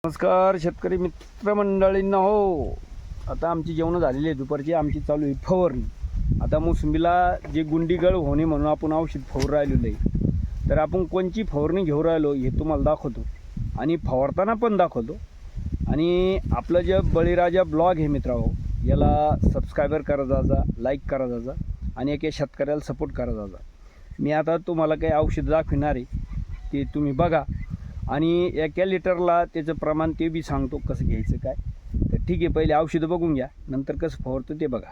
नमस्कार शेतकरी मित्रमंडळींना हो. आता आमची जेवण झालेली आहे दुपारची. आमची चालू आहे फवारणी. आता मोसंबीला जे गुंडीगळ होणे म्हणून आपण औषध फवारू राहिलेलं आहे. तर आपण कोणची फवारणी घेऊ राहिलो हे तुम्हाला दाखवतो आणि फवारताना पण दाखवतो. आणि आपलं जे बळीराजा ब्लॉग हे मित्रांनो, याला सबस्क्रायबर करा जाजा, लाईक करा जाजा आणि एका शेतकऱ्याला सपोर्ट करा जाजा. मी आता तुम्हाला काही औषध दाखविणार आहे ते तुम्ही बघा आणि एका लिटरला त्याचं प्रमाण ते बी सांगतो कसं घ्यायचं काय. तर ठीक आहे, पहिले औषधं बघून घ्या, नंतर कसं फवारतो ते बघा.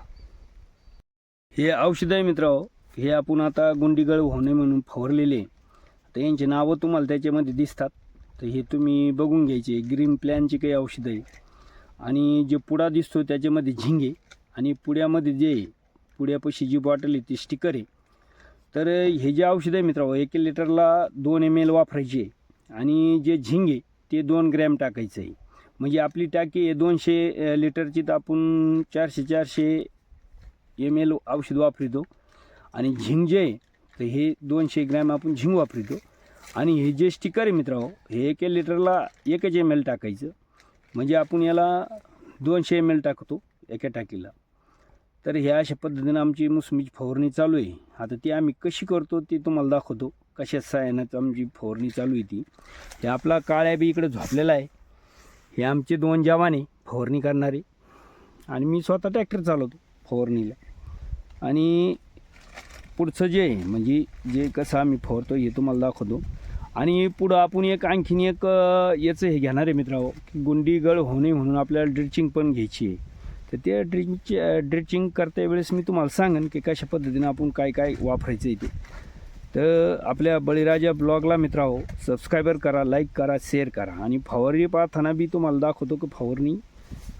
हे औषध आहे मित्रांनो, हे आपण आता गुंडीगळ होणे म्हणून फवारलेले. तर यांचे नावं तुम्हाला त्याच्यामध्ये दिसतात, तर हे तुम्ही बघून घ्यायचे. ग्रीन प्लॅनची काही औषध आहे आणि जे पुडा दिसतो त्याच्यामध्ये झिंगे आणि पुड्यामध्ये जे पुड्यापाशी जी बॉटल आहे ती स्टिकर आहे. तर हे जे औषध आहे मित्रांनो, 1 लिटरला 2 ml वापरायचे आणि जे झिंगे ते 2 ग्रॅम टाकायचं आहे. म्हणजे आपली टाकी आहे 200 लिटरची, तर आपण 400 ml औषध वापरतो. आणि झिंग जे आहे तर हे 200 ग्रॅम आपण झिंग वापरतो. आणि हे जे स्टिकर आहे मित्रांनो, हे 1 लिटरला 1 ml टाकायचं. म्हणजे आपण याला 200 ml टाकतो एका टाकीला. तर ह्या अशा पद्धतीनं आमची मोसंबीची फवारणी चालू आहे. आता ती आम्ही कशी करतो ते तुम्हाला दाखवतो. कशा साहाय्यानं आमची फवारणी चालू आहे ती. हे आपला काळ्या बी इकडे झोपलेला आहे. हे आमचे 2 जवान आहे फवारणी करणारे आणि मी स्वतः ट्रॅक्टर चालवतो फवारणीला. आणि पुढचं जे आहे म्हणजे जे कसं आम्ही फवारतो हे तुम्हाला दाखवतो. आणि पुढं आपण आणखीन एक याचं हे घेणार आहे मित्रांनो, की गुंडीगळ होणे म्हणून आपल्याला ड्रिचिंग पण घ्यायची आहे. तर ते ड्रिचिंग करता वेळेस मी तुम्हाला सांगेन की कशा पद्धतीनं आपण काय काय वापरायचं आहे ते. तर आपल्या बळीराजा ब्लॉगला मित्रांनो सबस्क्रायबर करा, लाईक करा, शेअर करा. आणि फवारणी पाहताना बी तुम्हाला दाखवतो की फवारणी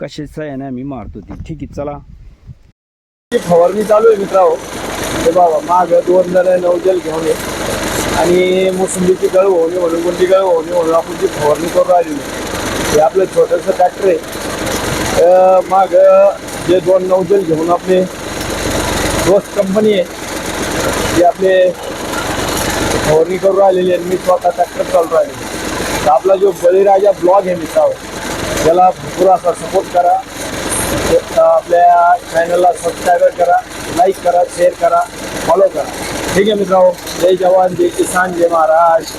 कशाचा याने आम्ही मारतो ती. ठीक आहे, चला. फवारणी चालू आहे मित्रांनो. हे बाबा मागं 2 जण नौजल घेऊन ये आणि मोसंबीची गळ होणे म्हणून गुंडीगळ होणे म्हणून आपण जी फवारणी करू राहिलेली. हे आपलं छोटंसं ट्रॅक्टर आहे. माग जे 2 नौजल घेऊन आपले दोस्त कंपनी आहे जे आपले फवारणी करू राहिलेली आहे. मी स्वतः ट्रॅक्टर चालू राहिलेले. तर आपला जो बळीराजा ब्लॉग आहे मित्रांनो, त्याला भरपूर असा सपोर्ट करा. आपल्या चॅनलला सबस्क्रायबर करा, लाईक करा, शेअर करा, फॉलो करा. ठीक आहे मित्रांनो. जय जवान, जय किसान, जय महाराज.